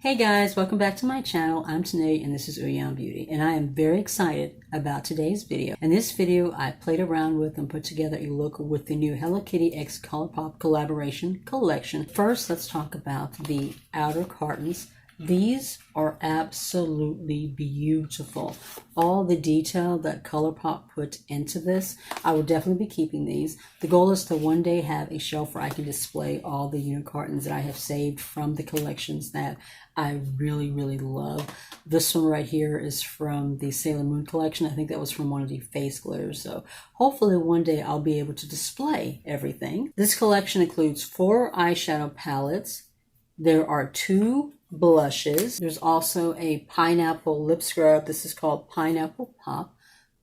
Hey guys, welcome back to my channel. I'm Tanae and this is Uoma Beauty, and I am very excited about today's video. In this video, I played around with and put together a look with the new Hello Kitty x Colourpop collaboration collection. First, let's talk about the outer cartons. These are absolutely beautiful. All the detail that Colourpop put into this, I will definitely be keeping these. The goal is to one day have a shelf where I can display all the unit cartons that I have saved from the collections that I really love. This one right here is from the Sailor Moon collection. I think that was from one of the face glitters. So hopefully one day I'll be able to display everything. This collection includes 4 eyeshadow palettes. There are 2 blushes. There's also a pineapple lip scrub. This is called Pineapple Pop.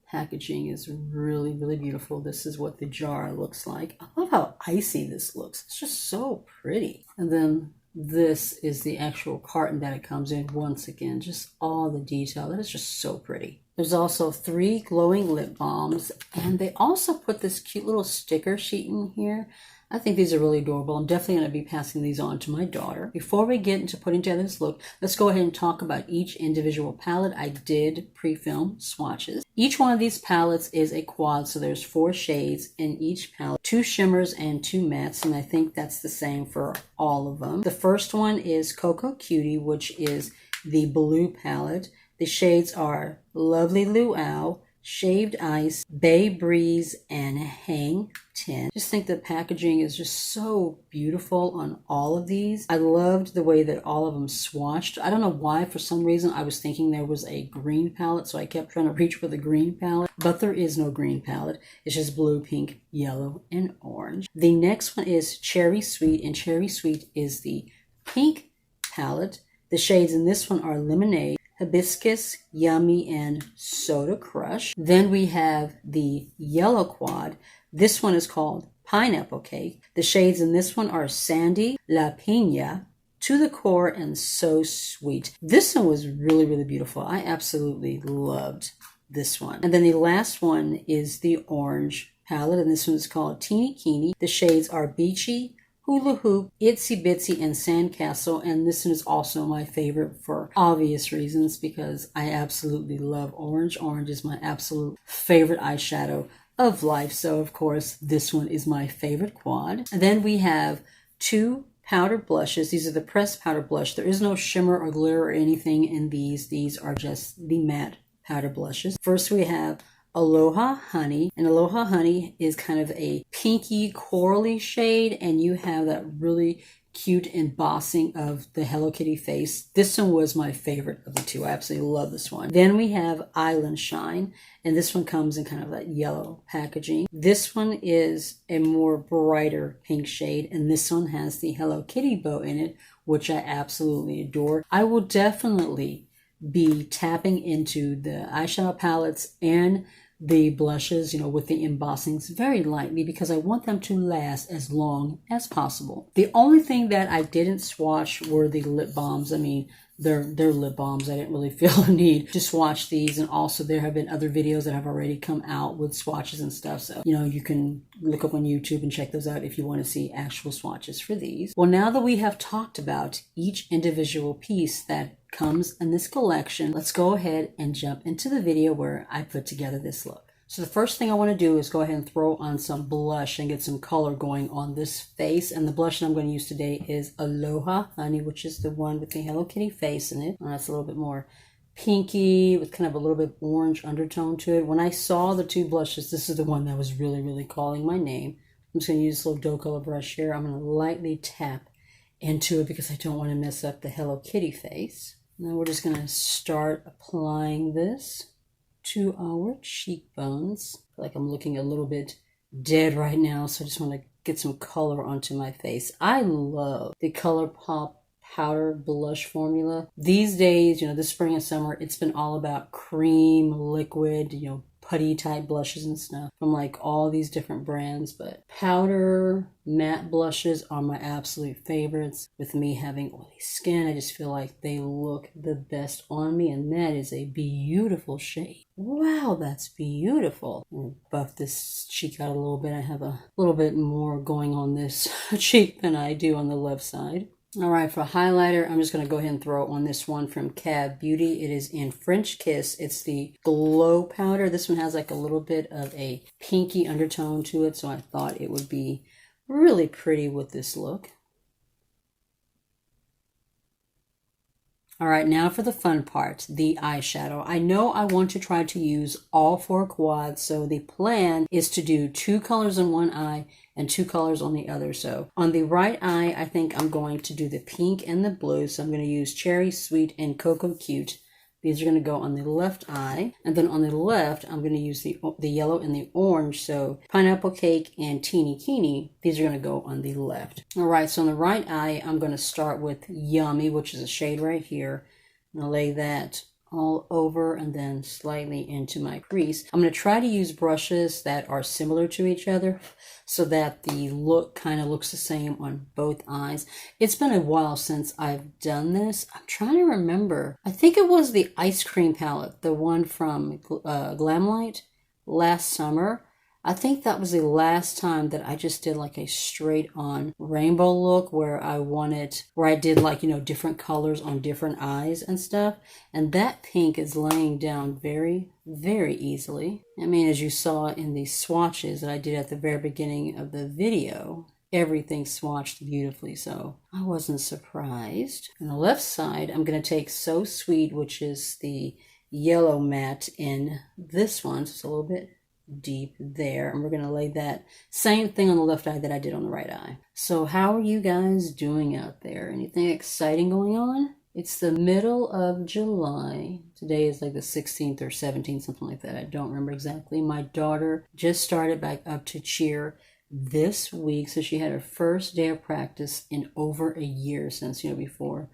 Packaging is really beautiful. This is what the jar looks like. I love how icy this looks. It's just so pretty. And then this is the actual carton that it comes in. Once again, just all the detail. That is just so pretty. There's also 3 glowing lip balms, and they also put this cute little sticker sheet in here. I think these are really adorable. I'm definitely going to be passing these on to my daughter. Before we get into putting together this look, let's go ahead and talk about each individual palette. I did pre-film swatches. Each one of these palettes is a quad, so there's 4 shades in each palette, 2 shimmers and 2 mattes, and I think that's the same for all of them. The first one is Cocoa Cutie, which is the blue palette. The shades are Lovely Luau, Shaved Ice, Bay Breeze, and Hang 10. Just think the packaging is just so beautiful on all of these. I loved the way that all of them swatched. I don't know why, for some reason I was thinking there was a green palette, so I kept trying to reach for the green palette, but there is no green palette. It's just blue, pink, yellow, and orange. The next one is Cherry Sweet, and Cherry Sweet is the pink palette. The shades in this one are Lemonade, Hibiscus, Yummy, and Soda Crush. Then we have the yellow quad. This one is called Pineapple Cake. The shades in this one are Sandy, La Pina, To the Core, and So Sweet. This one was really beautiful. I absolutely loved this one. And then the last one is the orange palette, and this one is called Teeny Keeny. The shades are Beachy, Hula Hoop, Itsy Bitsy, and Sandcastle, and this one is also my favorite for obvious reasons because I absolutely love orange. Orange is my absolute favorite eyeshadow of life, so of course this one is my favorite quad. And then we have 2 powder blushes. These are the pressed powder blush. There is no shimmer or glitter or anything in these. These are just the matte powder blushes. First we have Aloha Honey, and Aloha Honey is kind of a pinky corally shade, and you have that really cute embossing of the Hello Kitty face. This one was my favorite of the 2. I absolutely love this one. Then we have Island Shine, and this one comes in kind of that yellow packaging. This one is a more brighter pink shade, and this one has the Hello Kitty bow in it, which I absolutely adore. I will definitely be tapping into the eyeshadow palettes and the blushes, with the embossings very lightly because I want them to last as long as possible. The only thing that I didn't swatch were the lip balms. I mean, they're lip balms. I didn't really feel a need to swatch these, and also there have been other videos that have already come out with swatches and stuff, so you can look up on YouTube and check those out if you want to see actual swatches for these. Well, now that we have talked about each individual piece that comes in this collection, let's go ahead and jump into the video where I put together this look. So the first thing I want to do is go ahead and throw on some blush and get some color going on this face. And the blush that I'm going to use today is Aloha Honey, which is the one with the Hello Kitty face in it. And that's a little bit more pinky with kind of a little bit orange undertone to it. When I saw the 2 blushes, this is the one that was really calling my name. I'm just going to use this little doe color brush here. I'm going to lightly tap into it because I don't want to mess up the Hello Kitty face. Now we're just going to start applying this to our cheekbones. I feel like I'm looking a little bit dead right now, so I just want to get some color onto my face. I love the Colourpop powder blush formula. These days, this spring and summer, it's been all about cream, liquid, putty type blushes and stuff from like all these different brands, but powder matte blushes are my absolute favorites. With me having oily skin, I just feel like they look the best on me, and that is a beautiful shade. Wow, that's beautiful. I'll buff this cheek out a little bit. I have a little bit more going on this cheek than I do on the left side. All right, for highlighter, I'm just going to go ahead and throw on this one from Cab Beauty. It is in French Kiss. It's the Glow Powder. This one has like a little bit of a pinky undertone to it, so I thought it would be really pretty with this look. All right, now for the fun part, the eyeshadow. I know I want to try to use all 4 quads, so the plan is to do 2 colors in one eye and 2 colors on the other. So on the right eye, I think I'm going to do the pink and the blue. So I'm going to use Cherry Sweet and Cocoa Cute. These are going to go on the left eye. And then on the left, I'm going to use the yellow and the orange. So Pineapple Cake and Teeny Keeny, these are going to go on the left. All right, so on the right eye, I'm going to start with Yummy, which is a shade right here. I'm going to lay that all over and then slightly into my crease. I'm going to try to use brushes that are similar to each other so that the look kind of looks the same on both eyes. It's been a while since I've done this. I'm trying to remember. I think it was the ice cream palette, the one from Glamlight last summer. I think that was the last time that I just did like a straight on rainbow look where I did like, you know, different colors on different eyes and stuff. And that pink is laying down very, very easily. I mean, as you saw in the swatches that I did at the very beginning of the video, everything swatched beautifully, so I wasn't surprised. On the left side, I'm going to take So Sweet, which is the yellow matte in this one. So it's a little bit deep there, and we're going to lay that same thing on the left eye that I did on the right eye. So how are you guys doing out there? Anything exciting going on? It's the middle of July. Today is like the 16th or 17th, something like that. I don't remember exactly. My daughter just started back up to cheer this week, so she had her first day of practice in over a year since, you know, before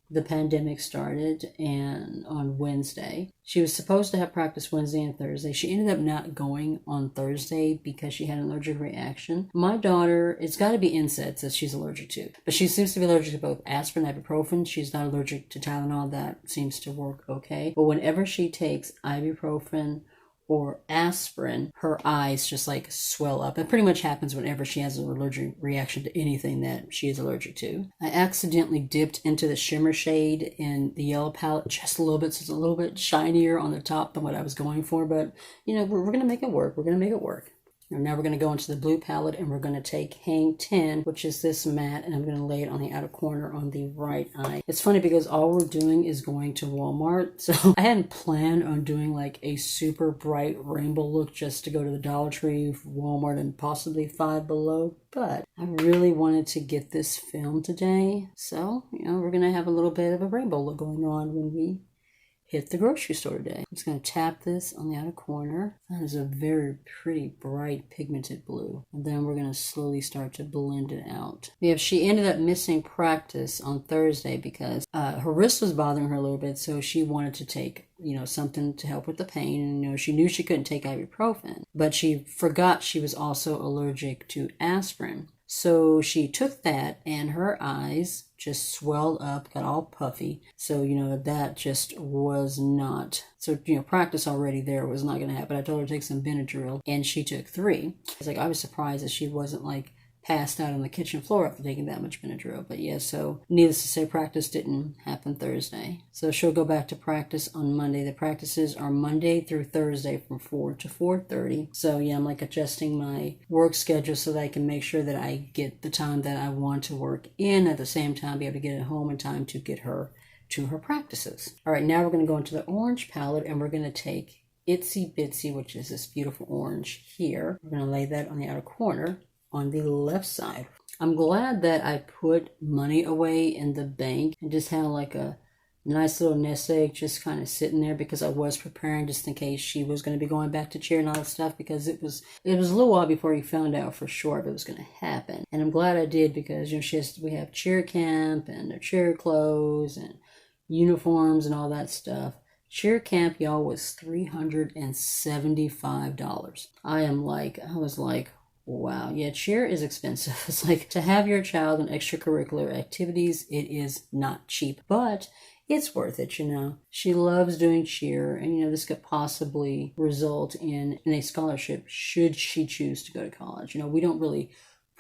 the pandemic started. And on Wednesday, she was supposed to have practice Wednesday and Thursday. She ended up not going on Thursday because she had an allergic reaction. My daughter, it's got to be NSAIDs that she's allergic to, but she seems to be allergic to both aspirin and ibuprofen. She's not allergic to Tylenol. That seems to work okay. But whenever she takes ibuprofen or aspirin, her eyes just like swell up. It pretty much happens whenever she has an allergic reaction to anything that she is allergic to. I accidentally dipped into the shimmer shade in the yellow palette just a little bit, so it's a little bit shinier on the top than what I was going for, but you know, we're gonna make it work. We're gonna make it work. And now we're going to go into the blue palette, and we're going to take Hang 10, which is this matte, and I'm going to lay it on the outer corner on the right eye. It's funny because all we're doing is going to Walmart, so I hadn't planned on doing like a super bright rainbow look just to go to the Dollar Tree, Walmart, and possibly Five Below, but I really wanted to get this filmed today, so you know, we're going to have a little bit of a rainbow look going on when we hit the grocery store today. I'm just going to tap this on the outer corner. That is a very pretty bright pigmented blue. And then we're going to slowly start to blend it out. Yeah, she ended up missing practice on Thursday because her wrist was bothering her a little bit, so she wanted to take, you know, something to help with the pain. And you know, she knew she couldn't take ibuprofen, but she forgot she was also allergic to aspirin. So she took that, and her eyes just swelled up, got all puffy. So, you know, that just was not, so, you know, practice already there was not going to happen. I told her to take some Benadryl, and she took 3. It's like, I was surprised that she wasn't like passed out on the kitchen floor after taking that much Benadryl. But yeah, so needless to say, practice didn't happen Thursday. So she'll go back to practice on Monday. The practices are Monday through Thursday from 4 to 4:30. So yeah, I'm like adjusting my work schedule so that I can make sure that I get the time that I want to work in, at the same time be able to get it home in time to get her to her practices. All right, now we're going to go into the orange palette, and we're going to take Itsy Bitsy, which is this beautiful orange here. We're going to lay that on the outer corner on the left side. I'm glad that I put money away in the bank and just had like a nice little nest egg just kind of sitting there, because I was preparing just in case she was going to be going back to cheer and all that stuff, because it was a little while before you found out for sure if it was going to happen. And I'm glad I did, because you know, we have cheer camp and their cheer clothes and uniforms and all that stuff. Cheer camp, y'all, was $375. I was like, wow, yeah, cheer is expensive. It's like, to have your child in extracurricular activities, it is not cheap, but it's worth it, you know. She loves doing cheer, and, you know, this could possibly result in a scholarship should she choose to go to college. You know, we don't really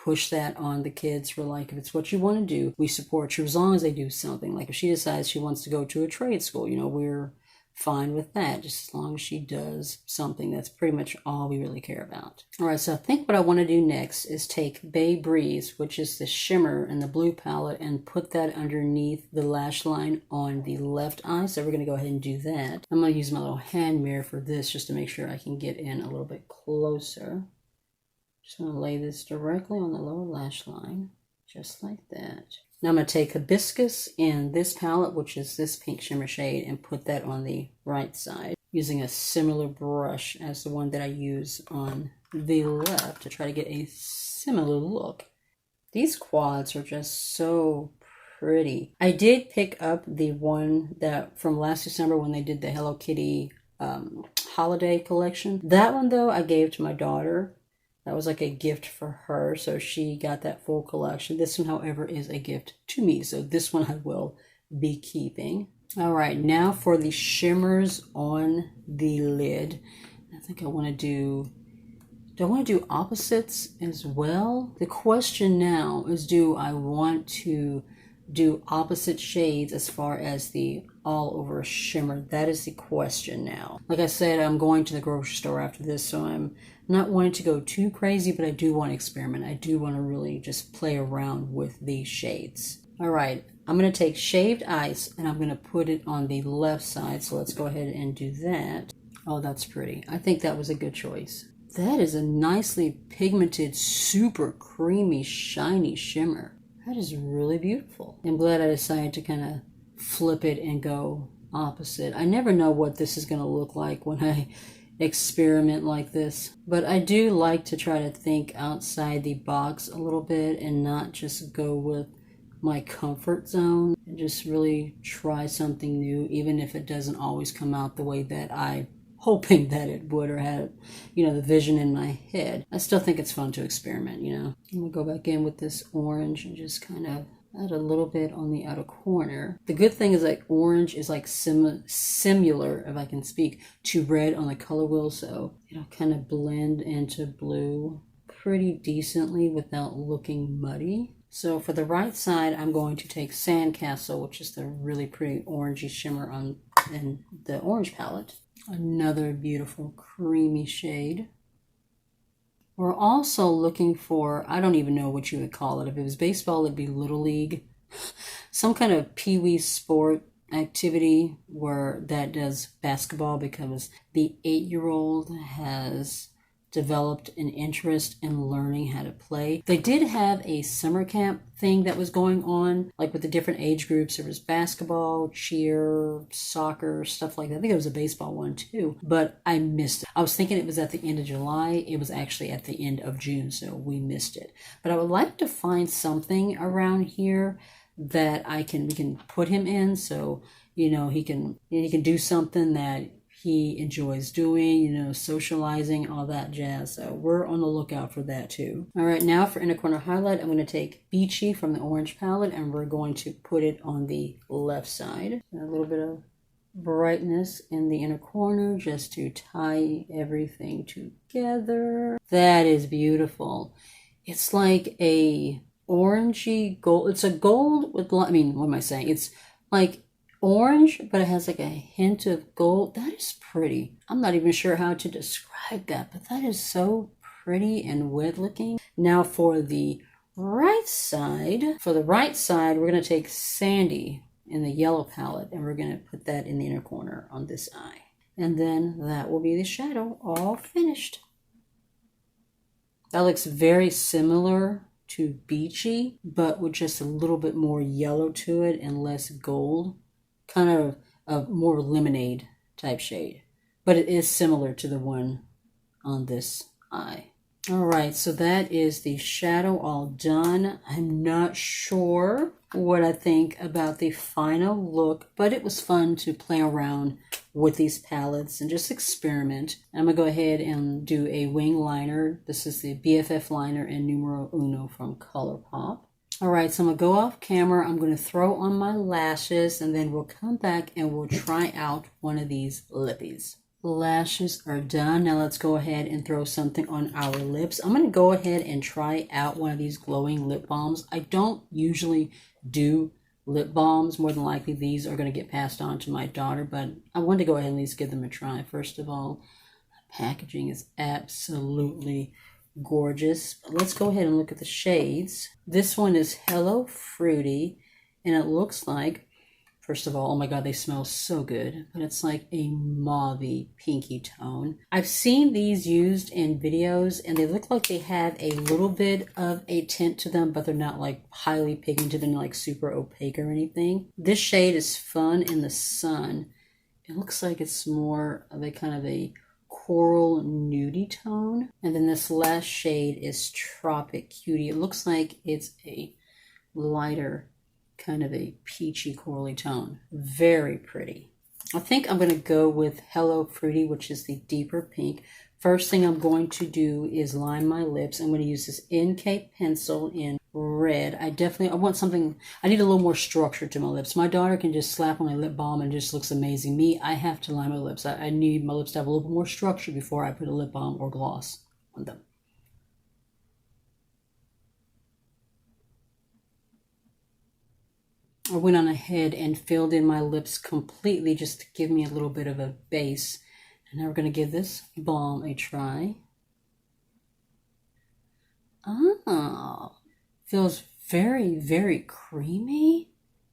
push that on the kids for, like, if it's what you want to do, we support you as long as they do something. Like if she decides she wants to go to a trade school, you know, we're fine with that, just as long as she does something. That's pretty much all we really care about. All right, so I think what I want to do next is take Bay Breeze, which is the shimmer in the blue palette, and put that underneath the lash line on the left eye. So we're going to go ahead and do that. I'm going to use my little hand mirror for this just to make sure I can get in a little bit closer. Just going to lay this directly on the lower lash line, just like that. Now I'm going to take Hibiscus in this palette, which is this pink shimmer shade, and put that on the right side using a similar brush as the one that I use on the left to try to get a similar look. These quads are just so pretty. I did pick up the one that from last December when they did the Hello Kitty holiday collection. That one though I gave to my daughter. That was like a gift for her, so she got that full collection. This one, however, is a gift to me, so this one I will be keeping. All right, now for the shimmers on the lid. I think I want to do I want to do opposites as well? The question now is, do I want to do opposite shades as far as the all over shimmer? That is the question now. Like I said, I'm going to the grocery store after this, so I'm not wanting to go too crazy, but I do want to experiment. I do want to really just play around with these shades. All right, I'm going to take shaved ice and I'm going to put it on the left side. So let's go ahead and do that. Oh, that's pretty. I think that was a good choice. That is a nicely pigmented, super creamy, shiny shimmer. That is really beautiful. I'm glad I decided to kind of flip it and go opposite. I never know what this is going to look like when I experiment like this, but I do like to try to think outside the box a little bit and not just go with my comfort zone and just really try something new, even if it doesn't always come out the way that I'm hoping that it would, or had, you know, the vision in my head. I still think it's fun to experiment, you know. I'm gonna go back in with this orange and just kind of add a little bit on the outer corner. The good thing is like orange is like similar, if I can speak, to red on the color wheel, so it'll kind of blend into blue pretty decently without looking muddy. So for the right side, I'm going to take Sandcastle, which is the really pretty orangey shimmer in the orange palette. Another beautiful creamy shade. We're also looking for, I don't even know what you would call it. If it was baseball, it'd be Little League. Some kind of pee-wee sport activity where that does basketball, because the 8-year-old has developed an interest in learning how to play. They did have a summer camp thing that was going on, like with the different age groups. There was basketball, cheer, soccer, stuff like that. I think there was a baseball one too, but I missed it. I was thinking it was at the end of July. It was actually at the end of June, so we missed it. But I would like to find something around here that we can put him in, so you know he can do something that he enjoys doing, you know, socializing, all that jazz. So we're on the lookout for that too. All right, now for inner corner highlight, I'm going to take Beachy from the orange palette and we're going to put it on the left side. A little bit of brightness in the inner corner just to tie everything together. That is beautiful. It's like a orangey gold. It's a gold with, I mean, what am I saying? It's like orange, but it has like a hint of gold. That is pretty. I'm not even sure how to describe that, but that is so pretty and wet looking. Now for the right side, we're going to take Sandy in the yellow palette and we're going to put that in the inner corner on this eye. And then that will be the shadow all finished. That looks very similar to Beachy, but with just a little bit more yellow to it and less gold. Kind of a more lemonade type shade, but it is similar to the one on this eye. All right, so that is the shadow all done. I'm not sure what I think about the final look, but it was fun to play around with these palettes and just experiment. I'm gonna go ahead and do a wing liner. This is the BFF liner in Numero Uno from Colourpop. All right, so I'm going to go off camera. I'm going to throw on my lashes, and then we'll come back and we'll try out one of these lippies. lashes are done. Now let's go ahead and throw something on our lips. I'm going to go ahead and try out one of these glowing lip balms. I don't usually do lip balms. More than likely these are going to get passed on to my daughter, but I wanted to go ahead and at least give them a try. First of all, the packaging is absolutely gorgeous. But let's go ahead and look at the shades. This one is Hello Fruity, and it looks like, first of all, oh my god, they smell so good, but it's like a mauvey pinky tone. I've seen these used in videos and they look like they have a little bit of a tint to them, but they're not like highly pigmented and like super opaque or anything. This shade is fun in the sun. It looks like it's more of a kind of a coral nudie tone. And then this last shade is Tropic Cutie. It looks like it's a lighter kind of a peachy corally tone. Very pretty. I think I'm going to go with Hello Fruity, which is the deeper pink. First thing I'm going to do is line my lips. I'm going to use this NK pencil in red. I want something, I need a little more structure to my lips. My daughter can just slap on my lip balm and it just looks amazing. Me, I have to line my lips. I need my lips to have a little bit more structure before I put a lip balm or gloss on them. I went on ahead and filled in my lips completely just to give me a little bit of a base. And now we're going to give this balm a try. Oh, feels very, very creamy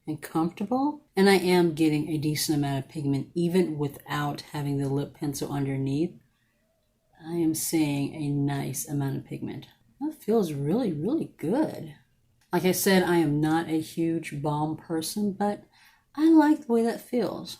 and comfortable. And I am getting a decent amount of pigment even without having the lip pencil underneath. I am seeing a nice amount of pigment. That feels really, really good. Like I said, I am not a huge balm person, but I like the way that feels.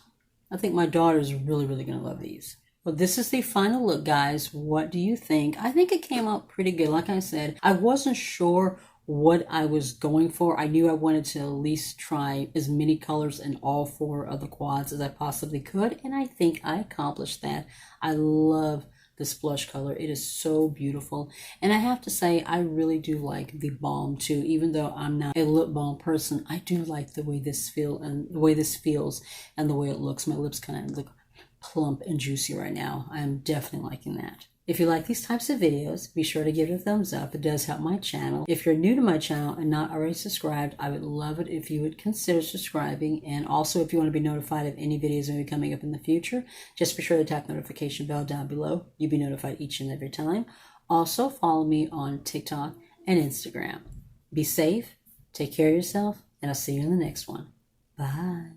I think my daughter's really, really going to love these. Well, this is the final look, guys. What do you think? I think it came out pretty good. Like I said, I wasn't sure what I was going for. I knew I wanted to at least try as many colors in all 4 of the quads as I possibly could, and I think I accomplished that. I love this blush color. It is so beautiful, and I have to say I really do like the balm too. Even though I'm not a lip balm person, I do like the way this feels and the way it looks. My lips kind of look plump and juicy right now. I'm definitely liking that. If you like these types of videos, be sure to give it a thumbs up. It does help my channel. If you're new to my channel and not already subscribed, I would love it if you would consider subscribing. And also, if you want to be notified of any videos that will be coming up in the future, just be sure to tap the notification bell down below. You'll be notified each and every time. Also, follow me on TikTok and Instagram. Be safe, take care of yourself, and I'll see you in the next one. Bye.